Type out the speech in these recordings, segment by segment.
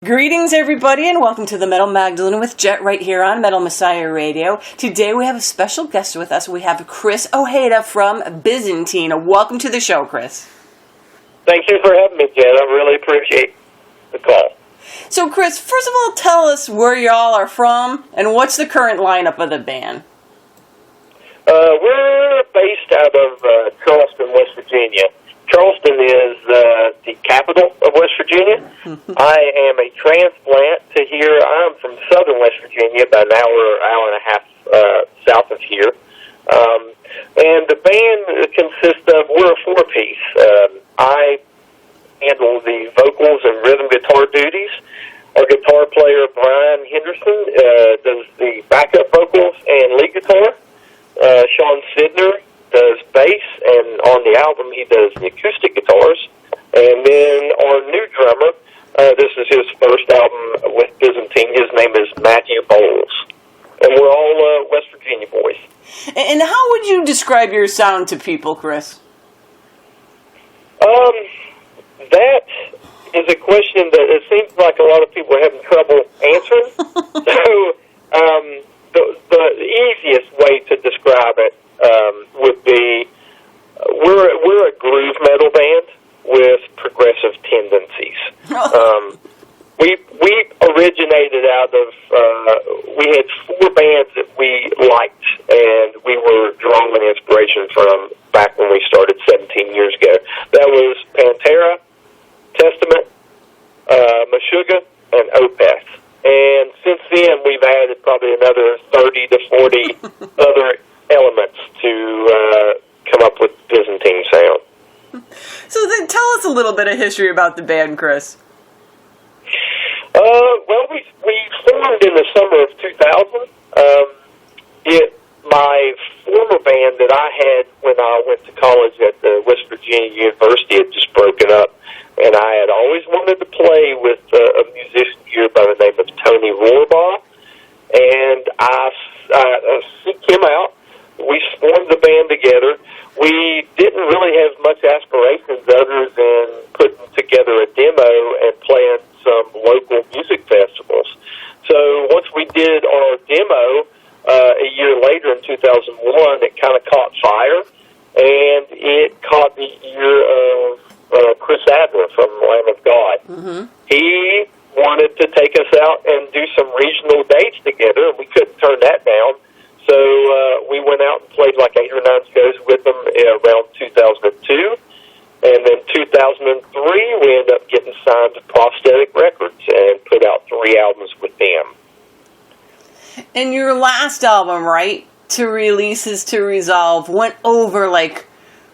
Greetings, everybody, and welcome to the Metal Magdalene with Jet right here on Metal Messiah Radio. Today we have a special guest with us. We have Chris Ojeda from Byzantine. Welcome to the show, Chris. Thank you for having me, Jet. I really appreciate the call. So, Chris, first of all, tell us where y'all are from and what's the current lineup of the band. We're based out of Charleston, West Virginia. Charleston is the capital of West Virginia. I am a transplant to here. I'm from southern West Virginia, about an hour and a half south of here. And the band consists of, we're a four-piece. I handle the vocals and rhythm guitar duties. Our guitar player, Brian Henderson, does the backup vocals and lead guitar. Sean Sidner does bass, and on the album he does the acoustic guitars. And then our new drummer, this is his first album with Byzantine, his name is Matthew Bowles. And we're all West Virginia boys. And how would you describe your sound to people, Chris? That is a question that it seems like a lot of people are having trouble answering. So the easiest way to describe it would be we're a groove metal band with progressive tendencies. We originated out of we had four bands that we liked and we were drawing inspiration from back when we started 17 years ago. That was Pantera, Testament, Meshuggah, and Opeth. And since then, we've added probably another 30 to 40 other elements to come up with Byzantine sound. So then tell us a little bit of history about the band, Chris. Well, we formed in the summer of 2000. My former band that I had when I went to college at the West Virginia University had just broken up, and I had always wanted to play with a musician here by the name of Tony Rohrbaugh, and I seeked him out. We formed the band together. We didn't really have much aspirations other than putting together a demo and playing some local music festivals. So once we did our demo, a year later in 2001, it kind of caught fire, and it caught the ear of Chris Adler from Lamb of God. Mm-hmm. He wanted to take us out and do some regional dates together, and we couldn't turn that down. So we went out and played like 8 or 9 shows with them around 2002. And then 2003, we ended up getting signed to Prosthetic Records and put out 3 albums with them. And your last album, right, To Releases to Resolve, went over like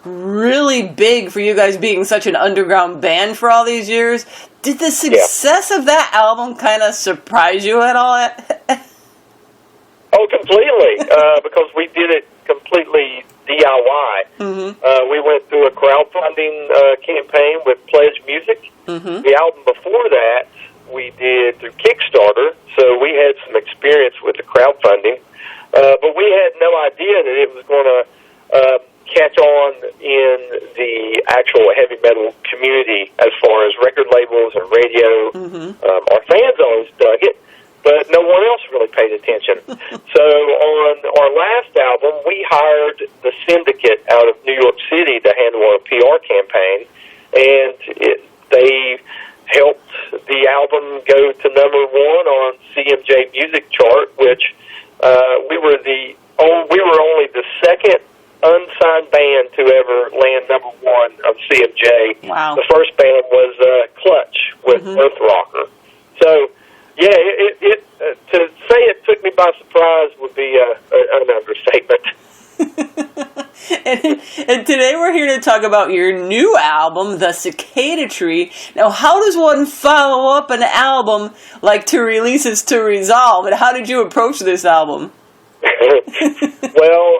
really big for you guys being such an underground band for all these years. Did the success of that album kind of surprise you at all? Oh, completely, because we did it completely DIY. Mm-hmm. We went through a crowdfunding campaign with Pledge Music. Mm-hmm. The album before that we did through Kickstarter, so we had some experience with the crowdfunding, but we had no idea that it was going to catch on in the actual heavy metal community as far as record labels and radio. Mm-hmm. Our fans always dug it, but no one else really paid attention. So on our last album, we hired the Syndicate out of New York City to handle our PR campaign, and they helped the album go to #1 on CMJ Music Chart, which we were only the second unsigned band to ever land #1 of CMJ. Wow. The first band was Clutch with Earth Rocker. So, yeah, to say it took me by surprise would be an understatement. And today we're here to talk about your new album, The Cicada Tree. Now, how does one follow up an album like To Releases to Resolve, and how did you approach this album? Well,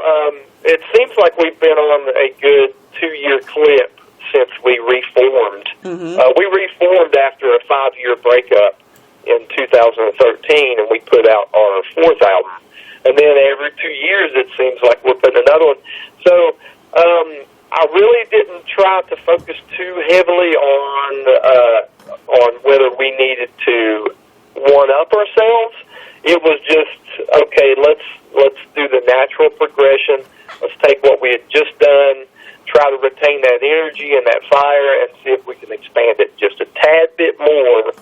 it seems like we've been on a good 2-year clip since we reformed. Mm-hmm. We reformed after a 5-year breakup in 2013, and we put out our 4th album. And then every 2 years, it seems like we're putting another one. So I really didn't try to focus too heavily on on whether we needed to one up ourselves. It was just, okay, let's do the natural progression. Let's take what we had just done, try to retain that energy and that fire, and see if we can expand it just a tad bit more.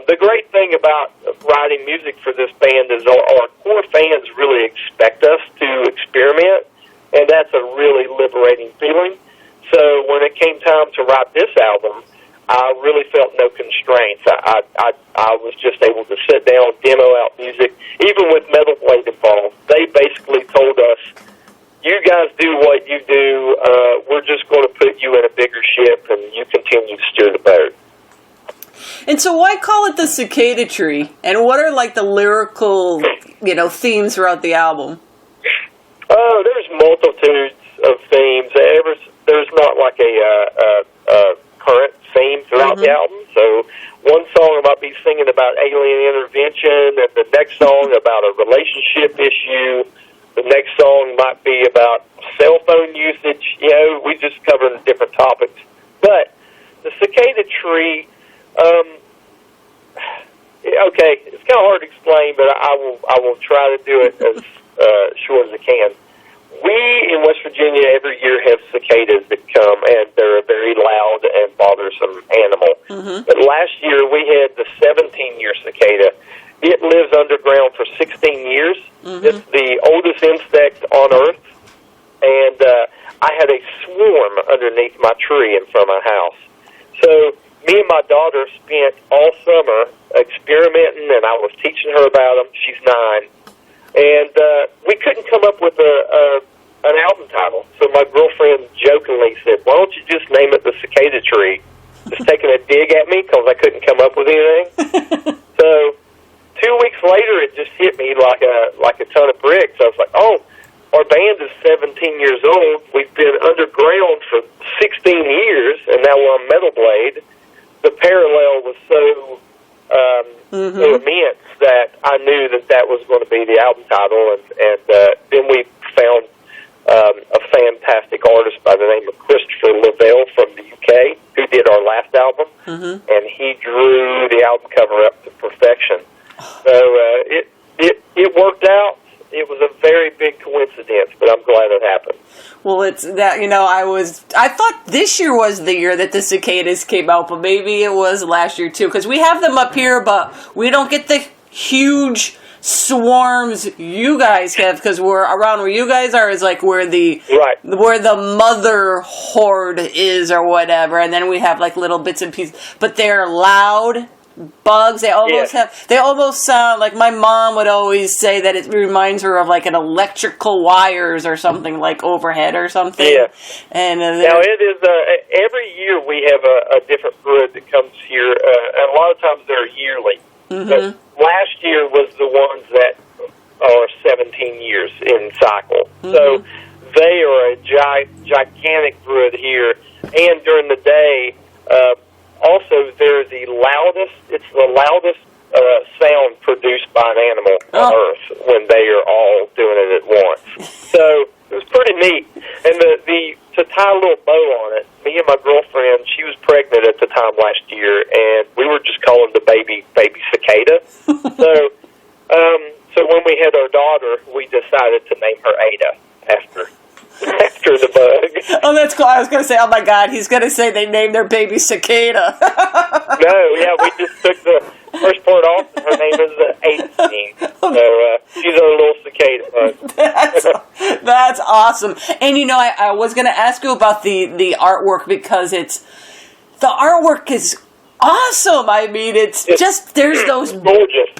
The great thing about writing music for this band is our core fans really expect us to experiment, and that's a really liberating feeling. So when it came time to write this album, I really felt no constraints. I was just able to sit down, demo out music. Even with Metal Blade involved, they basically told us, you guys do what you do. We're just going to put you in a bigger ship, and you continue to steer the boat. And so why call it the Cicada Tree? And what are, like, the lyrical, themes throughout the album? Oh, there's multitudes of themes. There's not like a current theme throughout the album. So one song I might be singing about alien intervention, and the next song about a relationship issue. The next song might be about cell phone usage. We just cover different topics. But the Cicada Tree, okay, it's kind of hard to explain, but I will try to do it as short as I can. We in West Virginia every year have cicadas that come, and they're a very loud and bothersome animal. But last year we had the 17-year cicada. It lives underground for 16 years. It's the oldest insect on Earth, and I had a swarm underneath my tree in front of my house. So me and my daughter spent all summer experimenting, and I was teaching her about them. She's 9. And we couldn't come up with an album title. So my girlfriend jokingly said, why don't you just name it the Cicada Tree? Just taking a dig at me because I couldn't come up with anything. So 2 weeks later, it just hit me like a ton of bricks. I was like, oh, our band is 17 years old. We've been underground for 16 years, and now we're on Metal Blade. The parallel was so immense that I knew that was going to be the album title, and then we found a fantastic artist by the name of Christopher Lavelle from the UK, who did our last album, and he drew the album cover up to perfection. So it worked out. It was a very big coincidence, but I'm glad it happened. Well, it's that, I thought this year was the year that the cicadas came out, but maybe it was last year too, because we have them up here, but we don't get the huge swarms you guys have, because we're around where you guys are is like where the mother horde is or whatever, and then we have like little bits and pieces, but they're loud bugs. They almost sound like, my mom would always say that it reminds her of like an electrical wires or something, like overhead or something. Yeah. And now it is every year we have a different brood that comes here, and a lot of times they're yearly. But last year was the ones that are 17 years in cycle. So they are a gigantic brood here, and during the day. Also, they're the loudest. It's the loudest sound produced by an animal on Earth when they are all doing it at once. So it was pretty neat. And to tie a little bow on it, me and my girlfriend, she was pregnant at the time last year, and we were just calling the baby cicada. So when we had our daughter, we decided to name her Ada after the bug. Oh, that's cool. I was going to say, oh my God, he's going to say they named their baby Cicada. No, yeah, we just took the first part off. Her name is Ada. So she's our little cicada bug. That's awesome. And I was going to ask you about the artwork, because the artwork is awesome. I mean, it's just, there's those gorgeous.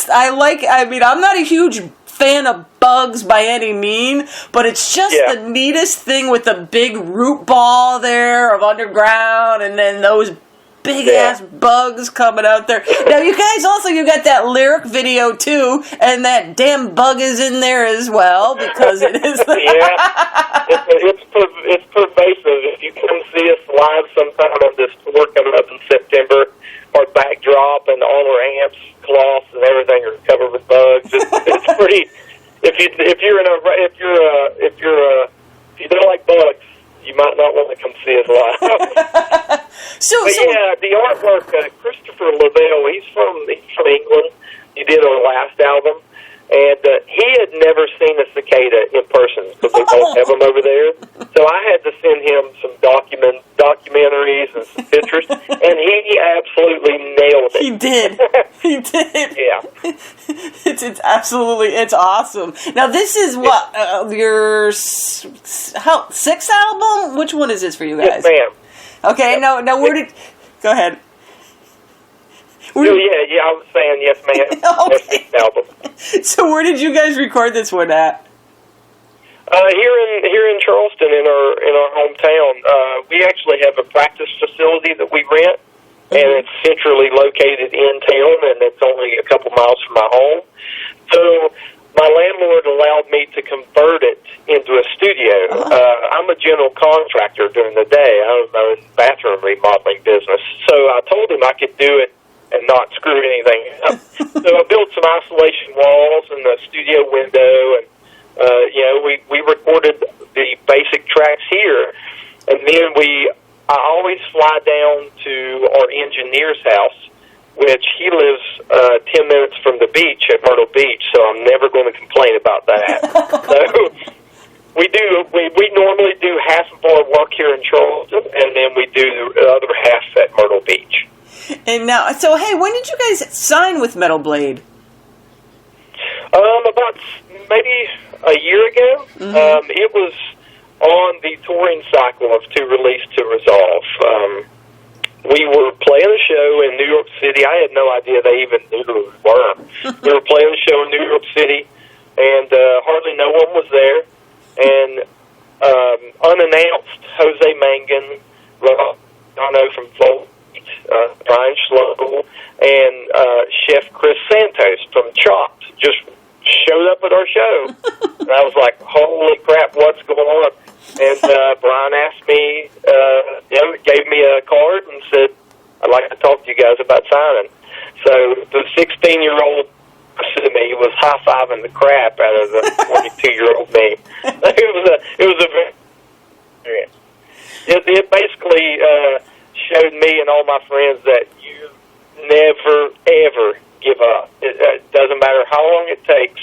I'm not a huge fan of bugs by any mean, but it's just the neatest thing with the big root ball there of underground, and then those big ass bugs coming out there. Now you guys also, you got that lyric video too, and that damn bug is in there as well, because it is it's pervasive. If you come see us live sometime on this tour coming up in September, our backdrop and all our amps, cloths, and everything are covered with bugs. It's pretty. If you don't like bugs, you might not want to come see us live. Yeah, the artwork, Christopher Lavelle, he's from England. He did our last album, and he had never seen a cicada in person, because they don't have them over there. So I had to send him some documentaries and some pictures, and he absolutely nailed it. He did. He did. Yeah. It's absolutely, it's awesome. Now this is what, your sixth album? Which one is this for you guys? Yes, ma'am. Okay, now where did, go ahead. Yeah, I was saying yes, ma'am. Okay. Yes, album. So where did you guys record this one at? Here in Charleston, in our hometown. We actually have a practice facility that we rent, and it's centrally located in town, and it's only a couple miles from my home. So my landlord allowed me to convert it into a studio. I'm a general contractor during the day. I'm in the bathroom remodeling business. So I told him I could do it and not screw anything up. So I built some isolation walls and a studio window, and we recorded the basic tracks here, and then I always fly down to our engineer's house, which he lives 10 minutes from the beach at Myrtle Beach, so I'm never going to complain about that. So we normally do half of our work here in Charleston, and then we do the other half at Myrtle Beach. And now, so hey, when did you guys sign with Metal Blade? About maybe a year ago. It was on the touring cycle of To Release, To Resolve. We were playing a show in New York City. I had no idea they even knew who we were. We were playing a show in New York City, and hardly no one was there. And unannounced, Jose Mangan, Rono from Volt, Brian Schloegel, and Chef Chris Santos from Chopped just showed up at our show. And I was like, holy crap, what's going on? And Brian asked me, gave me a card and said, I'd like to talk to you guys about signing. So the 16-year-old to me was high-fiving the crap out of the 22-year-old me. It was a very experience. It basically showed me and all my friends that you never, ever give up. It doesn't matter how long it takes.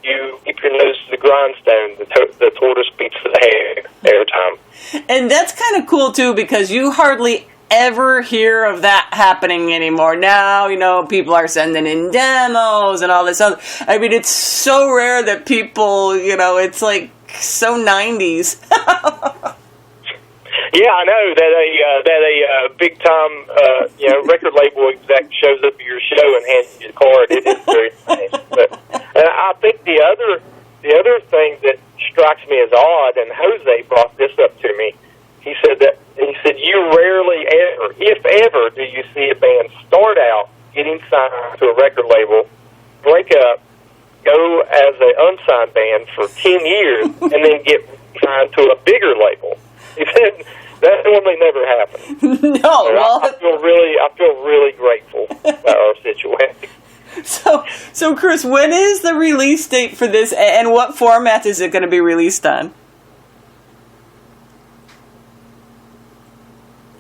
You keep your nose to the grindstone. The tortoise beats the hare time. And that's kind of cool, too, because you hardly ever hear of that happening anymore. Now, people are sending in demos and all this other. I mean, it's so rare that people, it's like so 90s. Yeah, I know that a big time record label exec shows up at your show and hands you a card. It is very nice. But I think the other thing that strikes me as odd, and Jose brought this up to me. He said you rarely ever, if ever, do you see a band start out getting signed to a record label, break up, go as an unsigned band for 10 years, and then get signed to a bigger label. He said that normally never happens. No, well, I feel really grateful about our situation. So Chris, when is the release date for this, and what format is it going to be released on?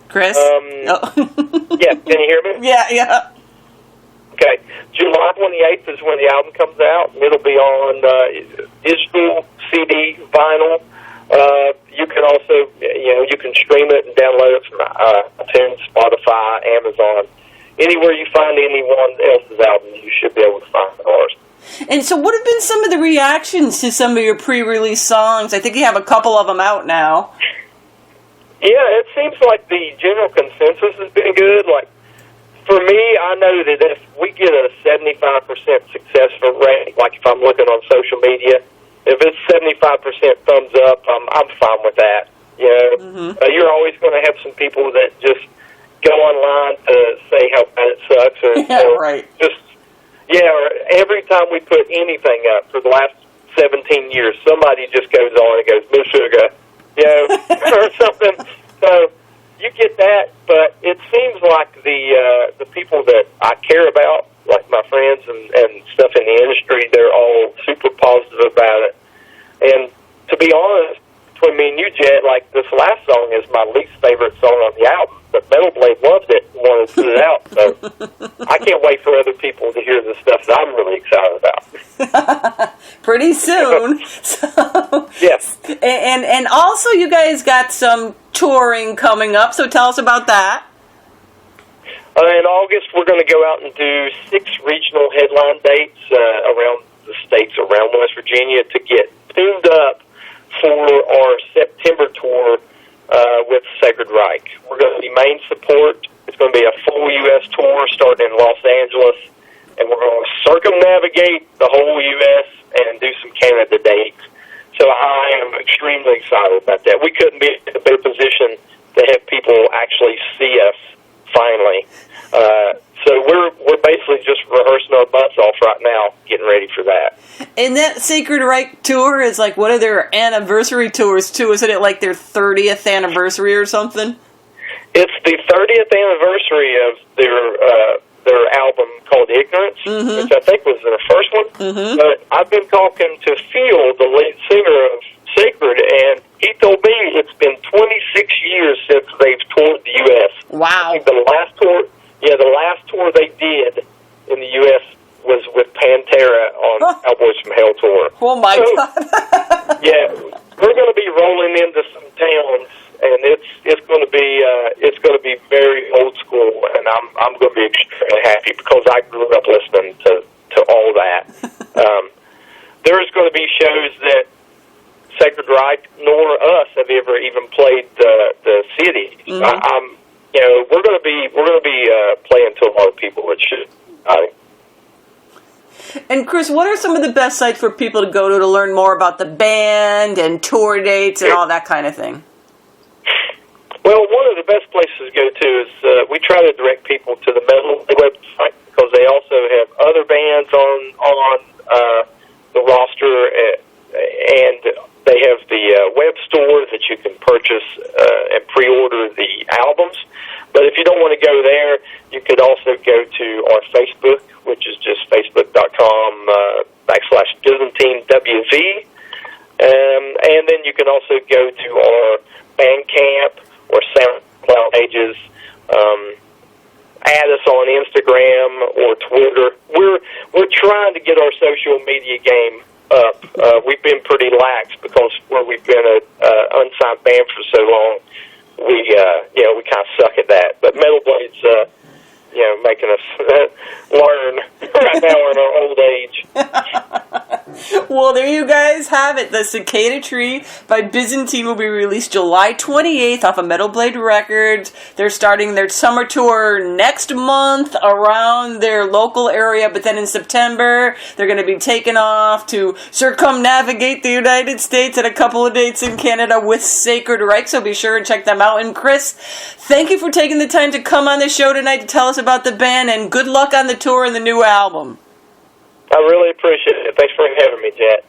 Chris? Yeah, can you hear me? Yeah. Okay, July 28th is when the album comes out. It'll be on digital, CD, vinyl. You can also, you can stream it and download it from iTunes, Spotify, Amazon. Anywhere you find anyone else's album, you should be able to find ours. And so what have been some of the reactions to some of your pre-release songs? I think you have a couple of them out now. Yeah, it seems like the general consensus has been good. Like, for me, I know that if we get a 75% success rate, like if I'm looking on social media, if it's 75% thumbs up, I'm fine with that. You're always going to have some people that just go online to say how bad it sucks, or right. Or every time we put anything up for the last 17 years, somebody just goes on and goes, Meshuggah, or something. So you get that, but it seems like the people that I care about, like my friends and stuff in the industry, they're all super positive about it. And to be honest, between me and you, Jet, like this last song is my least favorite song on the album, but can't wait for other people to hear the stuff that I'm really excited about. Pretty soon. So, Yes. And also you guys got some touring coming up, so tell us about that. In August, we're going to go out and do 6 regional headline dates around the states around West Virginia to get tuned up for our September tour with Sacred Reich. We're going to be main support. It's going to be a full U.S. tour starting in Los Angeles, and we're going to circumnavigate the whole U.S. and do some Canada dates. So I am extremely excited about that. We couldn't be in a better position to have people actually see us finally. So we're basically just rehearsing our butts off right now, getting ready for that. And that Sacred Reich tour is like one of their anniversary tours too. Isn't it like their 30th anniversary or something? It's the 30th anniversary of their album called Ignorance, which I think was their first one. But I've been talking to Phil, the lead singer of Sacred, and he told me it's been 26 years since they've toured the U.S. Wow. I think the last tour they did in the U.S. was with Pantera on Cowboys from Hell tour. Oh my God. Yeah, we're going to be rolling into some towns, and it's going to be very old school, and I'm going to be extremely happy because I grew up listening to all that. There's going to be shows that Sacred Reich nor us have ever even played the city. We're going to be playing to a lot of people, which is exciting. And Chris, what are some of the best sites for people to go to learn more about the band and tour dates and all that kind of thing? Well, one of the best places to go to is we try to direct people to the Metal website because they also have other bands on the roster, and they have the web store that you can purchase and pre-order the albums. But if you don't want to go there, you could also go to our Facebook, which is just facebook.com/ByzantineWV. And then you can also go to our Bandcamp or SoundCloud pages. Add us on Instagram or Twitter. We're trying to get our social media game up. We've been pretty lax because we've been an unsigned band for so long. We kind of suck at that. But Metal Blade's making us learn right now in our old age. Well, there you guys have it. The Cicada Tree by Byzantine will be released July 28th off of Metal Blade Records. They're starting their summer tour next month around their local area, but then in September, they're going to be taking off to circumnavigate the United States at a couple of dates in Canada with Sacred Reich, so be sure and check them out. And Chris, thank you for taking the time to come on the show tonight to tell us about the band, and good luck on the tour and the new album. I really appreciate it. Thanks for having me, Jet.